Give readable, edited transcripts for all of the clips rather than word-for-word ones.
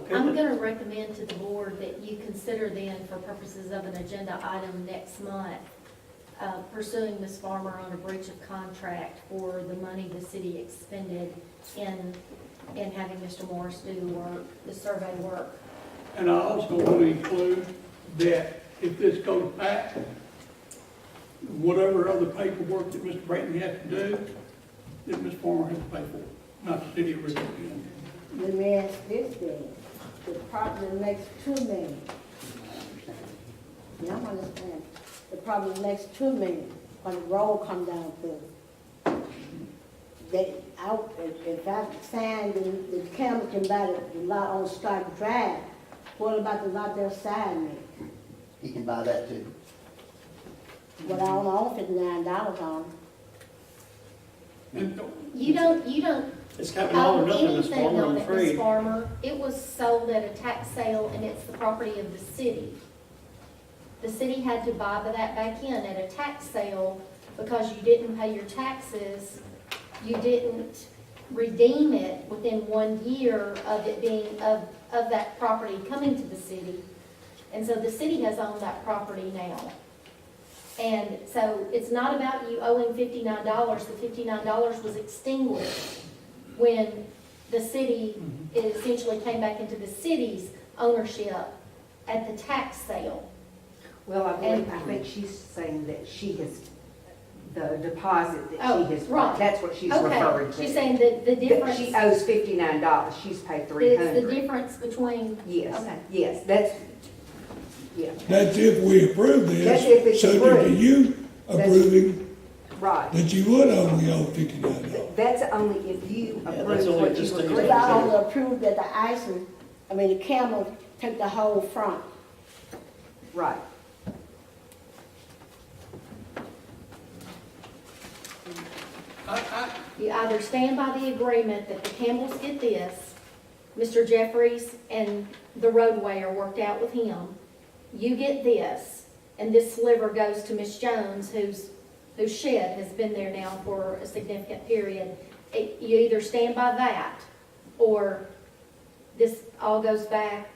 Okay. I'm gonna recommend to the board that you consider then, for purposes of an agenda item next month, pursuing Ms. Farmer on a breach of contract for the money the city expended in having Mr. Morris do work, the survey work. And I also want to include that if this goes back, whatever other paperwork that Mr. Brantley has to do, that Ms. Farmer has to pay for, not the city of Ripley. Let me ask this thing, the property next to me, y'all understand, the property next to me, when the road come down through, if I signed the camera can buy the lot on Stark Drive, what about the lot there beside me? He can buy that too. But I don't own $59 on it. And You don't It's kind of all or owe nothing, Ms. anything Farmer, on I'm it, Ms. afraid. Farmer. It was sold at a tax sale and it's the property of the city. The city had to buy that back in at a tax sale because you didn't pay your taxes. You didn't redeem it within 1 year of it being, of that property coming to the city. And so the city has owned that property now. And so it's not about you owing $59. The $59 was extinguished when the city, it essentially came back into the city's ownership at the tax sale. Well, I think she's saying that she has, the deposit that Oh, she has, right. that's what she's referring Okay, to. she's saying that the That difference, she owes $59, she's paid it's the $300. difference between, Yes, okay. yes, that's, yeah, That's if we approve That's if this, it's subject to approved. you approving right. that you would only owe $59. That's only if you that's approve only what if this you thing is agree. But I only approved that the icing, the camera take the whole front. Right. you either stand by the agreement that the Campbells get this, Mr. Jeffries and the roadway are worked out with him, you get this, and this sliver goes to Miss Jones, whose shed has been there now for a significant period. You either stand by that, or this all goes back,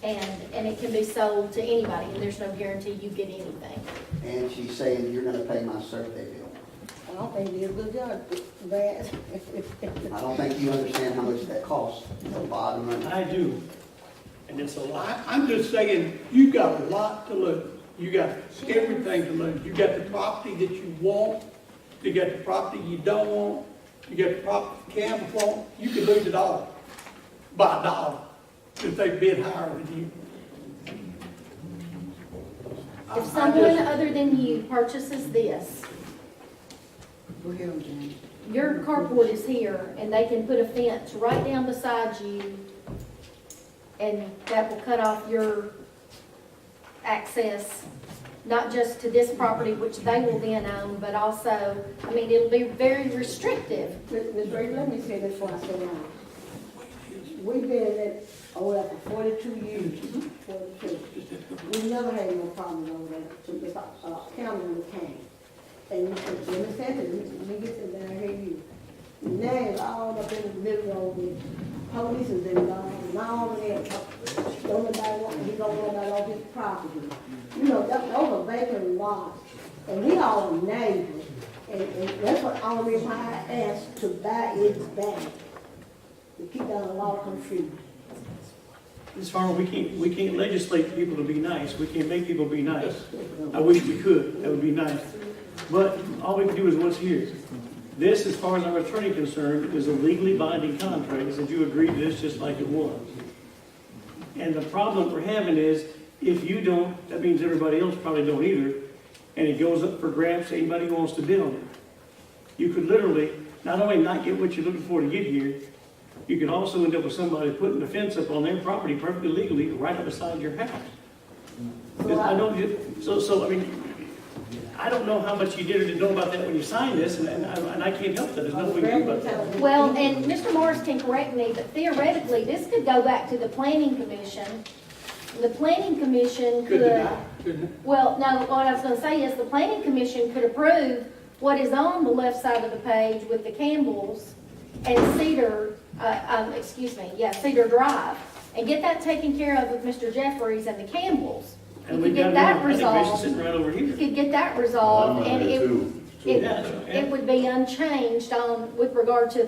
and it can be sold to anybody, and there's no guarantee you get anything. And she's saying you're gonna pay my survey bill. I don't think they did a good job, Brad. I don't think you understand how much that costs, a lot of money. I do, and it's a lot. I'm just saying, you got a lot to lose. You got everything to lose. You got the property that you want, you got the property you don't want, you got the property Campbell want. You could lose it all by $1 if they bid higher than you. If someone other than you purchases this, your carport is here, and they can put a fence right down beside you, and that will cut off your access, not just to this property, which they will then own, but also, it'll be very restrictive. Ms. Ray, let me say this before I sit down. We've been in it over there for 42 years, 42. We never had no problems over there, so if county when it came. And let me say this, let me get this down here, you. Now it's all up in the middle of the police has been gone, and all of that, don't nobody want, he don't want nobody on his property. Those are vacant lots, and we all neighbors, and that's what all the reason why I asked to buy it back, to keep down a lot of confusion. Ms. Farmer, we can't legislate people to be nice. We can't make people be nice. I wish we could. That would be nice. But all we can do is what's here. This, as far as our attorney concerned, is a legally binding contract. That you agreed to this just like it was. And the problem we're having is, if you don't, that means everybody else probably don't either. And it goes up for grabs to anybody who wants to bid on it. You could literally not only not get what you're looking for to get here, you could also end up with somebody putting the fence up on their property perfectly legally right up beside your house. I don't know how much you did or didn't know about that when you signed this, and I can't help that. There's nothing we can do about that. Well, and Mr. Morris can correct me, but theoretically, this could go back to the planning commission. The planning commission Could could, deny, couldn't it? well, no, what I was gonna say is the planning commission could approve what is on the left side of the page with the Campbells and Cedar Cedar Drive, and get that taken care of with Mr. Jeffries and the Campbells. You And we could got get that one, I think Grace is resolved, sitting right over you here. could get that resolved, and Yeah, it would be unchanged on, with regard to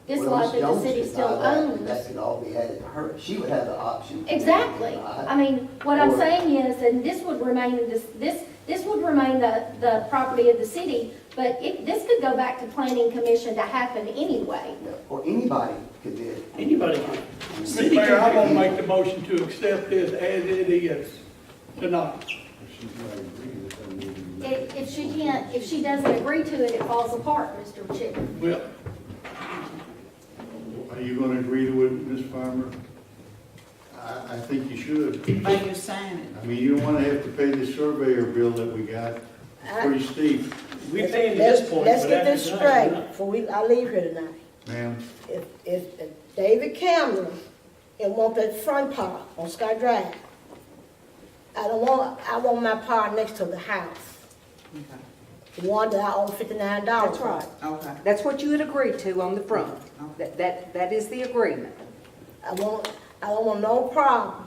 this Well, lot Ms. that the Jones city could still buy that, and owns. that could all be added to her. She would have the option. to Exactly. buy. I mean, what I'm Or- saying is, and this would remain, this would remain the property of the city, but this could go back to planning commission to happen anyway. Yeah, or anybody could do it. Anybody can. Mr. Mayor, I'm gonna make the motion to accept this as it is tonight. If she doesn't agree to it, it falls apart, Mr. Chairman. Well, Are you gonna agree to it, Ms. Farmer? I think you should. By you signing. I mean, you don't wanna have to pay the surveyor bill that we got. It's pretty steep, We pay to this point, Let's but get this after tonight, we're straight not. before I leave here tonight. ma'am. If David Cameron and want that front part on Sky Drive, I want my part next to the house. The one that I owe $59. That's right. Okay. That's what you had agreed to on the front. That is the agreement. I don't want no problem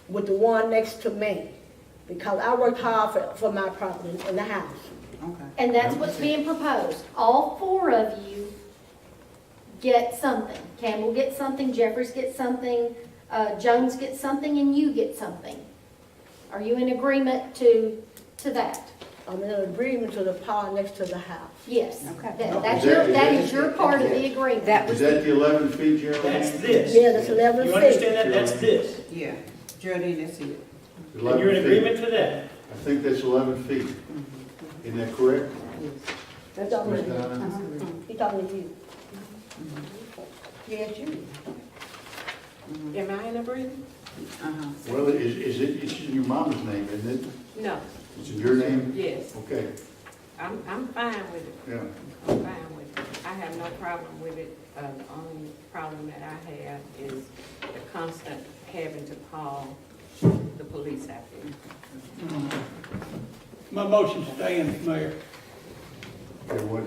with the one next to me, because I worked hard for my property in the house. Okay. And that's what's being proposed. All four of you get something. Campbell gets something, Jeffries gets something, Jones gets something, and you get something. Are you in agreement to that? I'm in agreement to the part next to the house. Yes. Okay. That is your part of the agreement. That Is was, that the 11 feet, Geraldine? That's this. Yeah, that's 11 You feet. understand that? That's this. Yeah. Geraldine, that's it. And you're in 11 feet. agreement to that. I think that's 11 feet. Isn't that correct, That's all Ms. right. Donna? He talking to you. Yes, you. Am I in agreement? Uh-huh. Well, it's in your mama's name, isn't it? No, It's in your name? yes, Okay, I'm fine with it, yeah. I'm fine with it. I have no problem with it. The only problem that I have is the constant having to call the police out there. my motion stands, Mayor. Okay, what?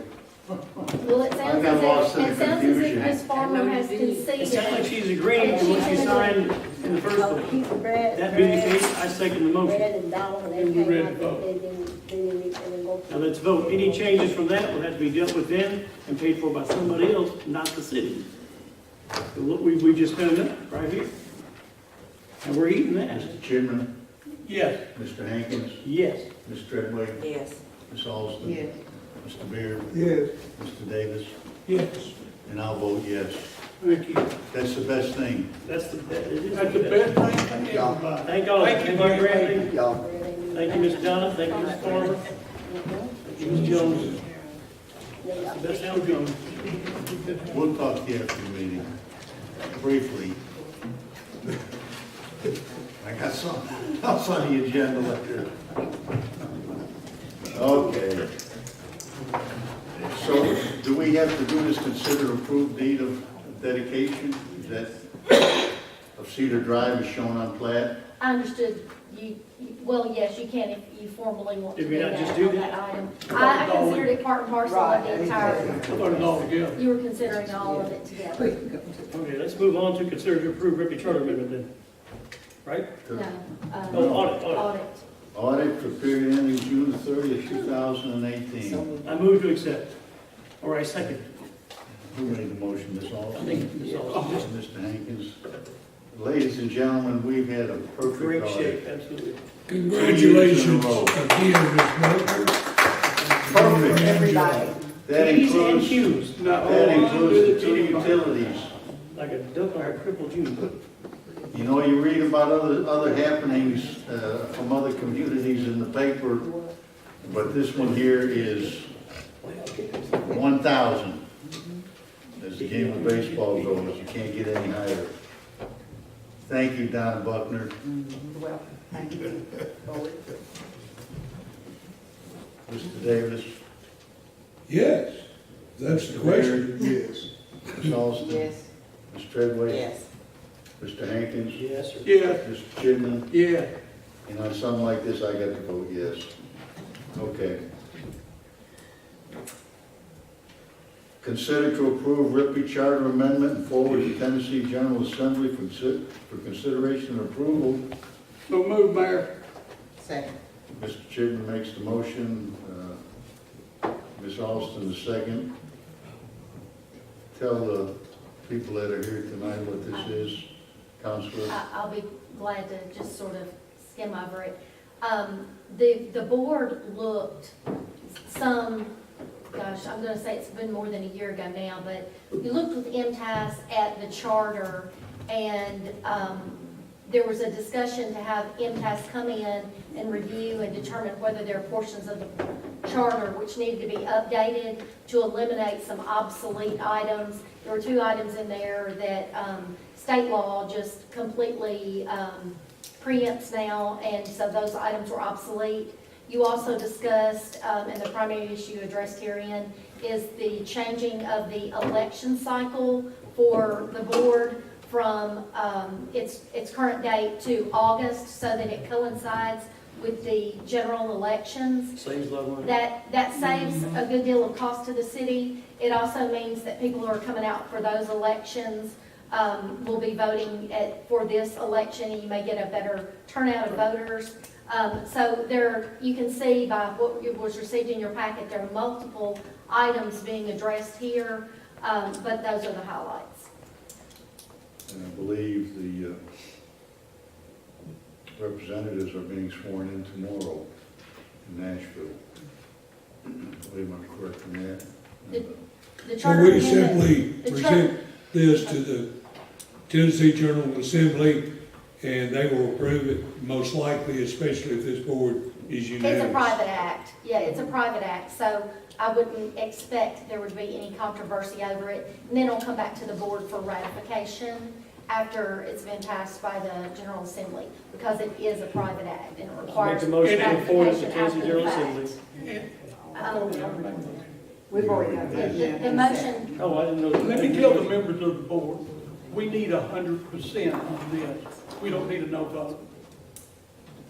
Well, it I sounds got as lost if, in it the sounds as if confusion. Ms. Farmer has It sounds like conceded. she's agreeing to what she signed in the first So place. keep the bread. That being the case, I second the motion. Bread and dollars and Then we everything. ready to vote. And then go. Now let's vote. Any changes from that will have to be dealt with then and paid for by somebody else, not the city. So look, we just done that right here. And we're eating that. Mr. Chairman, Yes. Mr. Hankins, Yes. Ms. Treadway, Yes. Ms. Alston. Yes. Mr. Beard, Yes. Mr. Davis, Yes. and I'll vote yes. Thank you. That's the best thing. That's the best. That's the best thing for everybody. Thank all. Thank you, Thank you, Mayor. Bradley. Y'all, Thank you, Ms. Donna. Thank you, Ms. Farmer. Thank you, Ms. Jones. That's the best how it goes. We'll talk to you after the meeting, briefly. I got something else on the agenda later. Okay. So, do we have to do this consider approved deed of dedication? Is that, of Cedar Drive is shown on plat? I understood well, yes, you can if you formally want to Did do we not just that do on that? that item. I considered it part and parcel of the entire, I thought it was all together. you were considering all of it together. Okay, let's move on to consider to approve Ripley Charter Amendment then. Right? No. Oh, audit. Audit. Audit for period ending June 30th, 2018. I move to accept. Or I second. Who made the motion, Ms. I Alston? think Ms. Alston. Mr. Hankins. Ladies and gentlemen, we've had a perfect Great audit. shape, absolutely. Congratulations row. again, Ms. Butler. Perfect. everybody. That P's and includes, Q's, that includes the two utilities. like a double or a triple Q. You know, you read about other happenings from other communities in the paper, but this one here is 1,000. As the game of baseball goes, you can't get any higher. Thank you, Don Buckner. Well, thank you. Mr. Davis, Yes, that's the question, yes. Ms. Alston, Yes. Ms. Treadway, Yes. Mr. Hankins, Yes, sir. Yes. Mr. Chidman, Yeah. and on something like this, I got to vote yes. Okay. Consider to approve Ripley Charter Amendment and forward to Tennessee General Assembly for consideration and approval. So move, Mayor. Second. Mr. Chipman makes the motion, Ms. Alston the second. Tell the people that are here tonight what this is, Counselor. I'll be glad to just sort of skim over it. The board looked some, gosh, I'm gonna say it's been more than a year ago now, but we looked with MTS at the charter, and there was a discussion to have MTS come in and review and determine whether there are portions of the charter which needed to be updated to eliminate some obsolete items. There were 2 items in there that state law just completely preempts now, and so those items were obsolete. You also discussed, and the primary issue addressed herein is the changing of the election cycle for the board from its current date to August, so that it coincides with the general elections. Saves a lot of money. That saves a good deal of cost to the city. It also means that people who are coming out for those elections will be voting for this election, and you may get a better turnout of voters. So there, you can see by what was received in your packet, there are multiple items being addressed here, but those are the highlights. And I believe the representatives are being sworn in tomorrow in Nashville. I believe I'm correct in that. The So charter we amendment- simply the present this to the Tennessee General Assembly, and they will approve it, most likely, especially if this board is unanimous. It's a private act. Yeah, it's a private act, so I wouldn't expect there would be any controversy over it. And then it'll come back to the board for ratification after it's been passed by the General Assembly, because it is a private act and it requires Make the motion to forward it to ratification Tennessee after General the Assembly. fact. We've already got that. The motion, Oh, I didn't know. Let me tell the members of the board, we need 100% on this. We don't need a no vote.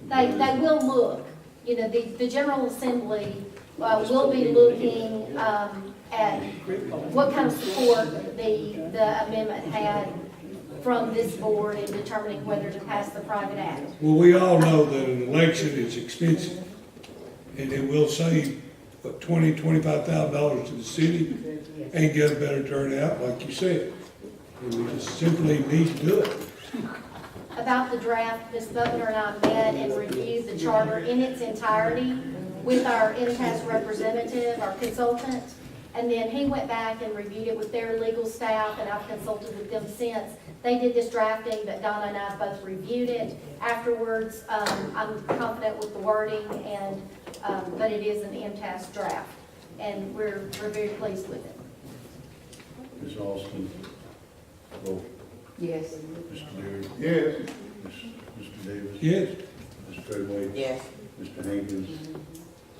they will look, you know, the General Assembly will be looking at what kind of support the amendment had from this board in determining whether to pass the private act. Well, we all know that an election is expensive, and it will save, what, $25,000 to the city, and get a better turnout, like you said. And we just simply need to do it. About the draft, Ms. Butler and I met and reviewed the charter in its entirety with our in-house representative, our consultant, and then he went back and reviewed it with their legal staff, and I've consulted with them since. They did this drafting, but Donna and I both reviewed it afterwards. I'm confident with the wording, and but it is an MTS draft, and we're very pleased with it. Ms. Alston. Vote. Yes. Mr. Leary. Yes. Mr. Davis. Yes. Ms. Treadway. Yes. Mr. Hankins.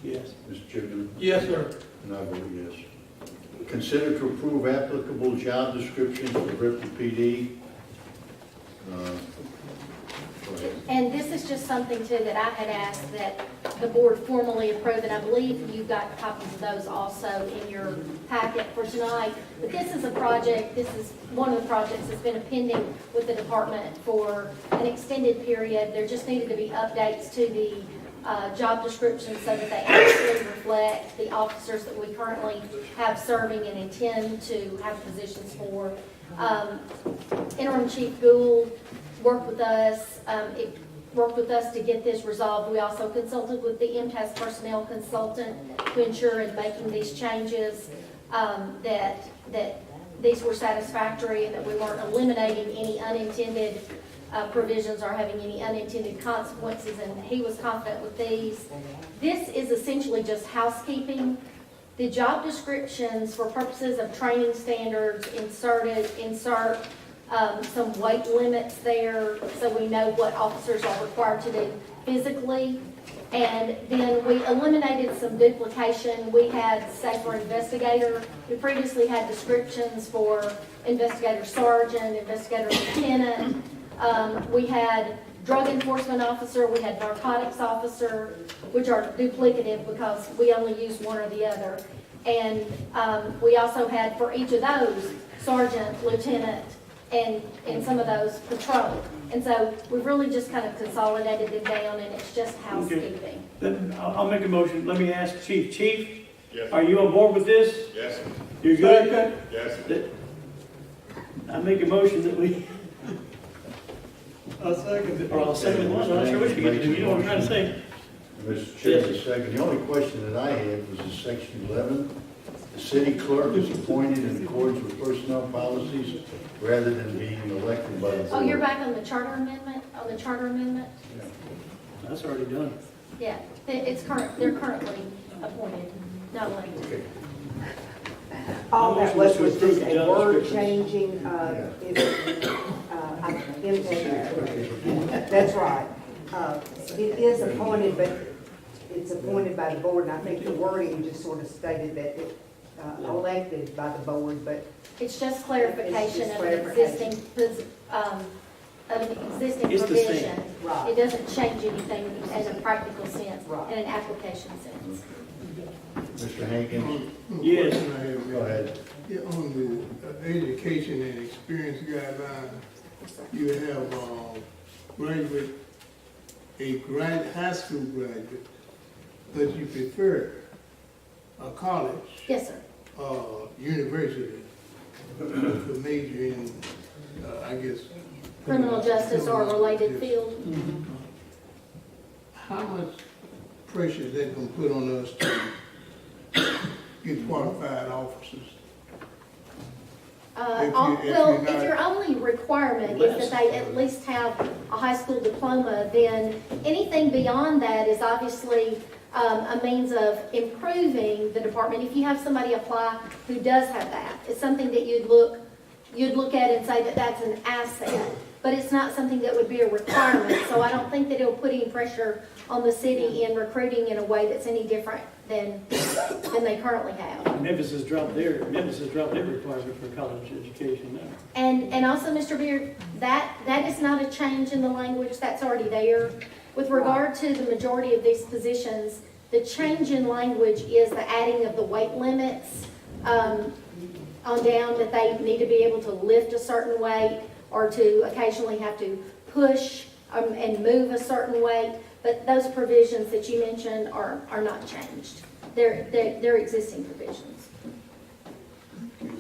Yes. Mr. Chipman. Yes, sir. And I vote yes. Consider to approve applicable job descriptions for Ripley PD. Go ahead. And this is just something too that I had asked that the board formally approve, and I believe you've got copies of those also in your packet for tonight. But this is a project, this is one of the projects that's been pending with the department for an extended period. There just needed to be updates to the job descriptions so that they actually reflect the officers that we currently have serving and intend to have positions for. Interim Chief Gould worked with us, to get this resolved. We also consulted with the MTS personnel consultant to ensure in making these changes that these were satisfactory and that we weren't eliminating any unintended provisions or having any unintended consequences, and he was confident with these. This is essentially just housekeeping. The job descriptions for purposes of training standards insert some weight limits there so we know what officers are required to do physically. And then we eliminated some duplication. We had, say, for investigator, we previously had descriptions for investigator sergeant, investigator lieutenant. We had drug enforcement officer, we had narcotics officer, which are duplicative because we only use one or the other. And we also had for each of those, sergeant, lieutenant, and some of those patrol. And so we've really just kind of consolidated them down, and it's just housekeeping. Then I'll make a motion. Let me ask Chief. Chief, Yes. are you on board with this? Yes. You're good? Second. Yes. I make a motion that we, I second it. or I'll second one. I'm not sure what you get to do. You know what I'm trying to say? Mr. Chairman, second, the only question that I had was in section 11. The city clerk is appointed in accordance with personnel policies rather than being elected by the board. Oh, you're back on the charter amendment, That's already done. Yeah, they're currently appointed, not elected. Okay. All that was Motion to just approve the a job word descriptions. changing, that's right. It is appointed, but it's appointed by the board, and I think the wording just sort of stated that it, elected by the board, but It's just clarification It's just of an clarification. existing It's the same. provision. Right. It doesn't change anything in a practical sense, Right. in an application sense. Mr. Hankins, Yes. go ahead. Yeah, on the education and experience guideline, you have, high school graduate, but you prefer a college, Yes, sir. university, to major in, I guess. Criminal justice or related field. How much pressure is that gonna put on us to get qualified officers? If you're not- If your only requirement is that they at least have a high school diploma, then anything beyond that is obviously a means of improving the department. If you have somebody apply who does have that, it's something that you'd look at and say that that's an asset. But it's not something that would be a requirement, so I don't think that it'll put any pressure on the city in recruiting in a way that's any different than they currently have. Memphis has dropped their requirement for college education now. And also, Mr. Beard, that is not a change in the language, that's already there. With regard to the majority of these positions, the change in language is the adding of the weight limits on down, that they need to be able to lift a certain weight or to occasionally have to push and move a certain weight. But those provisions that you mentioned are not changed. They're existing provisions. Okay.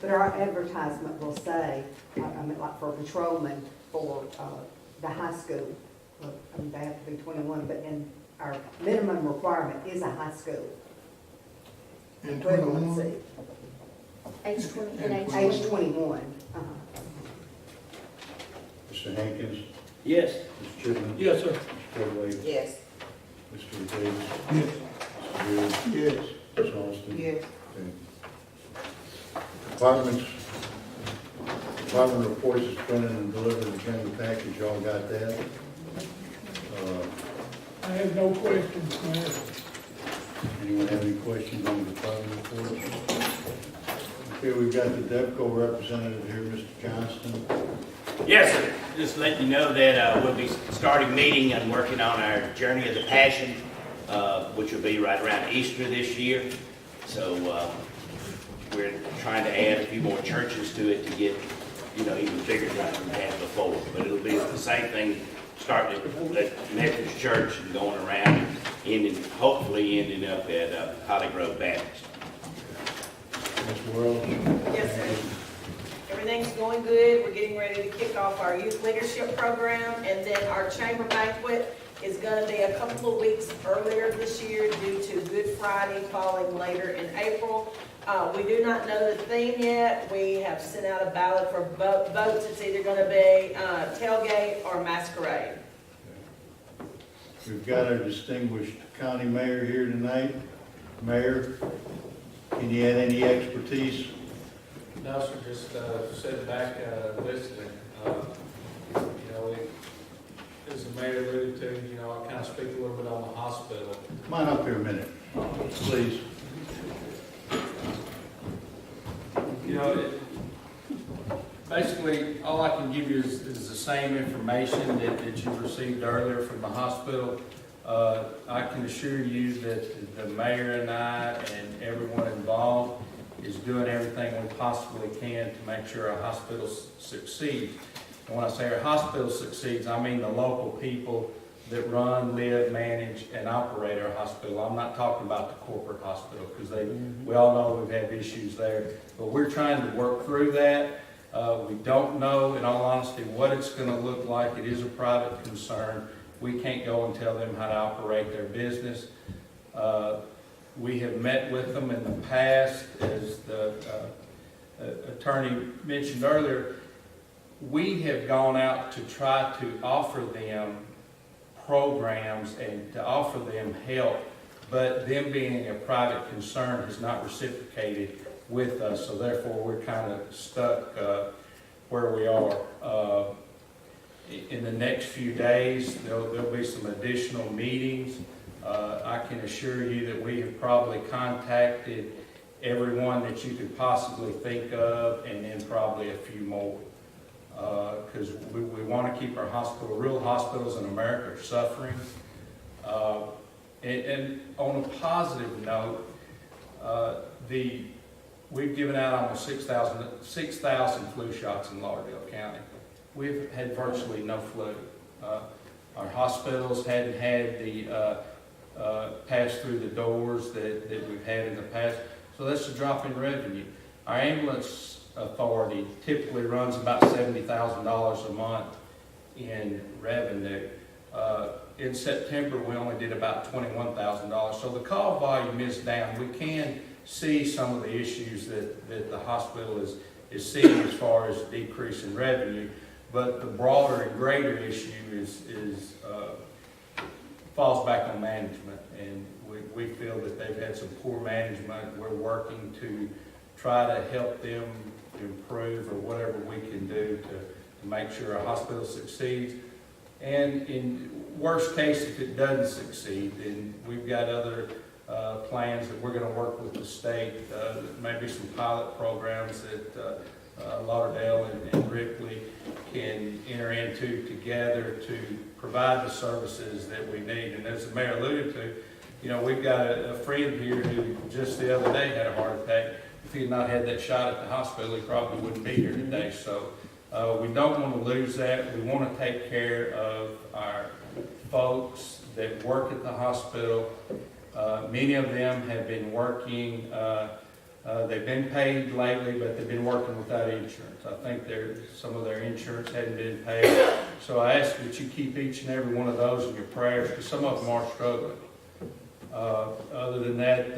But our advertisement will say, I mean, like for a patrolman for the high school, I mean, they have to be 21, but in our minimum requirement is a high school And equivalency, Age 20 and age age 21. 21. Mr. Hankins, Yes. Mr. Chipman, Yes, sir. Mr. Cordway, Yes. Mr. Davis, Yes. Mr. Beard, Yes. Ms. Alston. Yes. Okay. Department reports is printed and delivered in the general package, y'all got that? I have no questions, Mayor. Anyone have any questions on the department reports? Okay, we've got the DEPCO representative here, Mr. Johnston. Yes, sir. Just letting you know that we'll be starting meeting and working on our Journey of the Passion, which will be right around Easter this year. So we're trying to add a few more churches to it to get, even bigger than we had before. But it'll be the same thing, starting at Methodist Church and going around and hopefully ending up at Holly Grove Baptist. Ms. Worrell? Yes, sir. Everything's going good. We're getting ready to kick off our youth leadership program, and then our chamber banquet is going to be a couple of weeks earlier this year due to Good Friday falling later in April. We do not know the theme yet. We have sent out a ballot for votes. It's either going to be tailgate or masquerade. We've got our distinguished county mayor here tonight. Mayor, can you add any expertise? No, sir, just sitting back listening. As the mayor alluded to, I kind of speak a little bit on the hospital. Come on up here a minute, please. Basically, all I can give you is the same information that you received earlier from the hospital. I can assure you that the mayor and I and everyone involved is doing everything we possibly can to make sure our hospital succeeds. And when I say our hospital succeeds, I mean the local people that run, live, manage, and operate our hospital. I'm not talking about the corporate hospital, because we all know we've had issues there. But we're trying to work through that. We don't know, in all honesty, what it's going to look like. It is a private concern. We can't go and tell them how to operate their business. We have met with them in the past, as the attorney mentioned earlier. We have gone out to try to offer them programs and to offer them help, but them being a private concern has not reciprocated with us, so therefore we're kind of stuck where we are. In the next few days, there'll be some additional meetings. I can assure you that we have probably contacted everyone that you could possibly think of, and then probably a few more. Because we want to keep our hospital, real hospitals in America are suffering. And on a positive note, we've given out almost 6,000 flu shots in Lauderdale County. We've had virtually no flu. Our hospitals hadn't had the pass through the doors that we've had in the past. So that's a drop in revenue. Our ambulance authority typically runs about $70,000 a month in revenue. In September, we only did about $21,000. So the call volume is down. We can see some of the issues that the hospital is seeing as far as decrease in revenue, but the broader and greater issue falls back on management, and we feel that they've had some poor management. We're working to try to help them improve, or whatever we can do to make sure our hospital succeeds. And in worst case, if it doesn't succeed, then we've got other plans that we're going to work with the state, maybe some pilot programs that Lauderdale and Ripley can enter into together to provide the services that we need. And as the mayor alluded to, you know, we've got a friend here who just the other day had a heart attack. If he had not had that shot at the hospital, he probably wouldn't be here today. So we don't want to lose that. We want to take care of our folks that work at the hospital. Many of them have been working, they've been paid lately, but they've been working without insurance. I think some of their insurance hadn't been paid. So I ask that you keep each and every one of those in your prayers, because some of them are struggling. Other than that,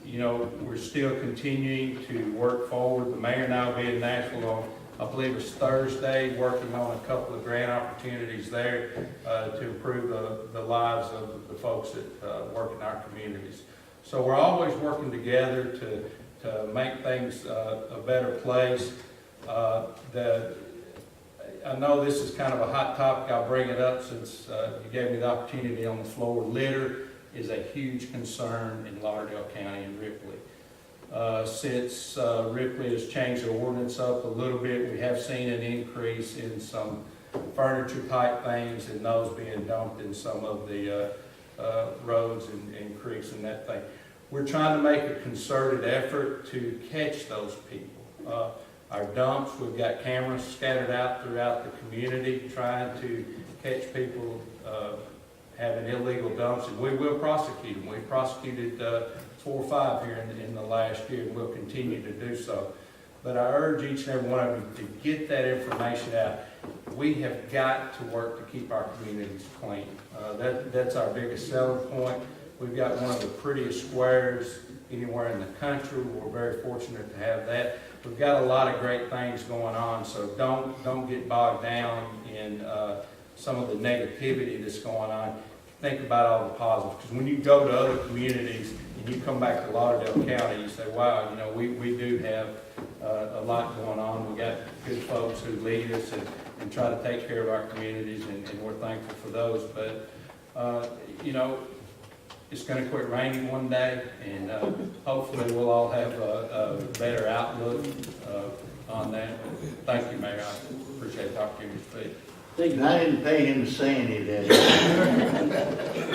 you know, we're still continuing to work forward. The mayor and I will be in Nashville on, I believe it's Thursday, working on a couple of grant opportunities there to improve the lives of the folks that work in our communities. So we're always working together to make things a better place. I know this is kind of a hot topic. I'll bring it up since you gave me the opportunity on the floor. Litter is a huge concern in Lauderdale County and Ripley. Since Ripley has changed the ordinance up a little bit, we have seen an increase in some furniture type things and those being dumped in some of the roads and creeks and that thing. We're trying to make a concerted effort to catch those people. Our dumps, we've got cameras scattered out throughout the community trying to catch people having illegal dumps, and we will prosecute them. We've prosecuted 4 or 5 here in the last year, and we'll continue to do so. But I urge each and every one of you to get that information out. We have got to work to keep our communities clean. That's our biggest selling point. We've got one of the prettiest squares anywhere in the country. We're very fortunate to have that. We've got a lot of great things going on, so don't get bogged down in some of the negativity that's going on. Think about all the positives, because when you go to other communities and you come back to Lauderdale County, you say, wow, you know, we do have a lot going on. We got good folks who lead us and try to take care of our communities, and we're thankful for those. But, you know, it's going to quit raining one day, and hopefully we'll all have a better outlook on that. But thank you, Mayor. I appreciate the opportunity to speak. Thank And you. I didn't pay him to say any of that.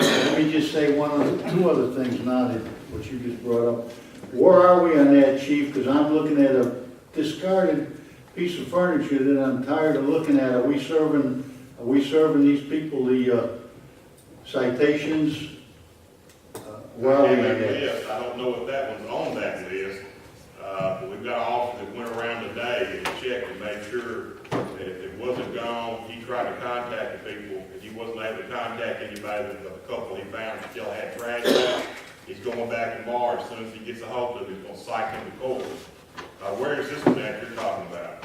Let me just say two other things now that what you just brought up. Where are we on that, Chief? Because I'm looking at a discarded piece of furniture that I'm tired of looking at. Are we serving these people the citations? Where are we on that? List. I don't know if that one's on that list. But we've got an officer that went around today and checked and made sure that if it wasn't gone, he tried to contact the people. If he wasn't able to contact anybody, the couple he found still had trash out. He's going back in March. As soon as he gets a hold of it, he's going to cite him to court. Where is this one that you're talking about?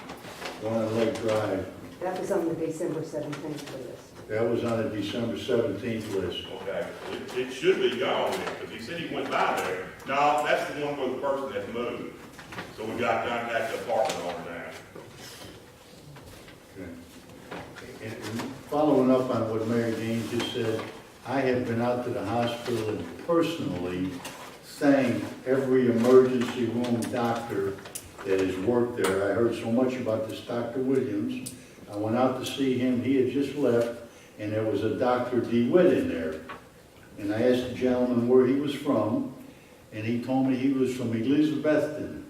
One on Lake Drive. That was on the December 17th list. That was on the December 17th list. Okay, it should be gone then, because he said he went by there. No, that's the one where the person has moved. So we got to contact the apartment owner now. Okay. And following up on what Mary Dean just said, I have been out to the hospital and personally thanked every emergency room doctor that has worked there. I heard so much about this Dr. Williams. I went out to see him. He had just left, and there was a Dr. DeWitt in there. And I asked the gentleman where he was from, and he told me he was from Elizabethton.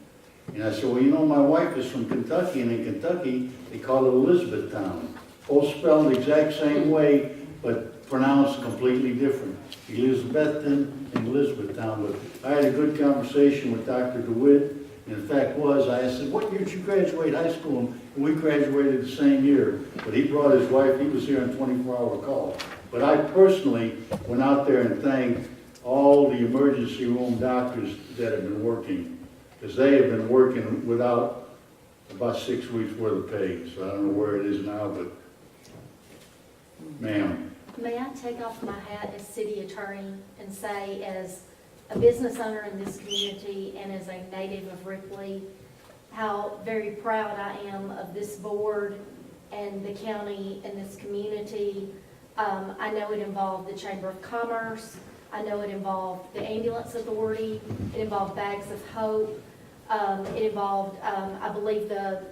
And I said, well, you know, my wife is from Kentucky, and in Kentucky, they call it Elizabethtown. Both spelled the exact same way, but pronounced completely different. Elizabethton and Elizabethtown. But I had a good conversation with Dr. DeWitt. And the fact was, I said, what year did you graduate high school? And we graduated the same year. But he brought his wife, he was here on 24-hour call. But I personally went out there and thanked all the emergency room doctors that have been working. Because they have been working without about 6 weeks worth of pay. So I don't know where it is now, but ma'am. May I take off my hat as city attorney and say, as a business owner in this community and as a native of Ripley, how very proud I am of this board and the county and this community. I know it involved the Chamber of Commerce. I know it involved the Ambulance Authority. It involved Bags of Hope. It involved, I believe, the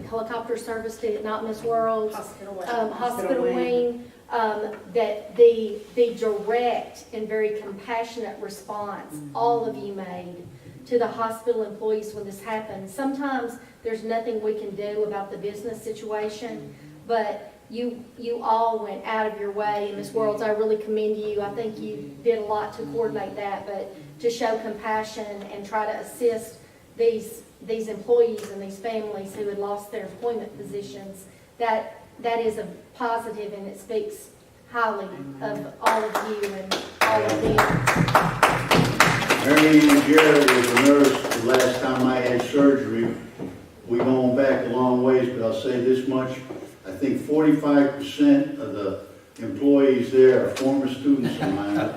helicopter service, did it not, Miss World? Hospital wing. That the direct and very compassionate response all of you made to the hospital employees when this happened. Sometimes there's nothing we can do about the business situation, but you all went out of your way. And Ms. Worlds, I really commend you. I think you did a lot to coordinate that, but to show compassion and try to assist these employees and these families who had lost their employment positions, that is a positive, and it speaks highly of all of you and all of them. Mary Ann Jarrett was a nurse the last time I had surgery. We're going back a long ways, but I'll say this much. I think 45% of the employees there are former students of mine.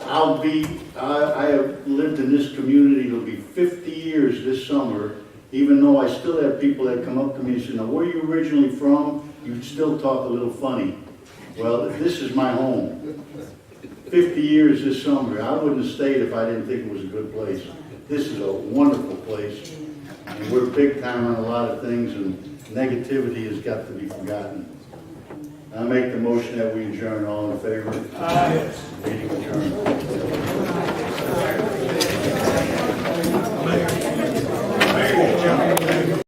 I have lived in this community, it'll be 50 years this summer, even though I still have people that come up to me and say, now, where are you originally from? You still talk a little funny. Well, this is my home. 50 years this summer. I wouldn't have stayed if I didn't think it was a good place. This is a wonderful place. And we're big time on a lot of things, and negativity has got to be forgotten. I make the motion that we adjourn. All in favor? Aye. Meeting adjourned.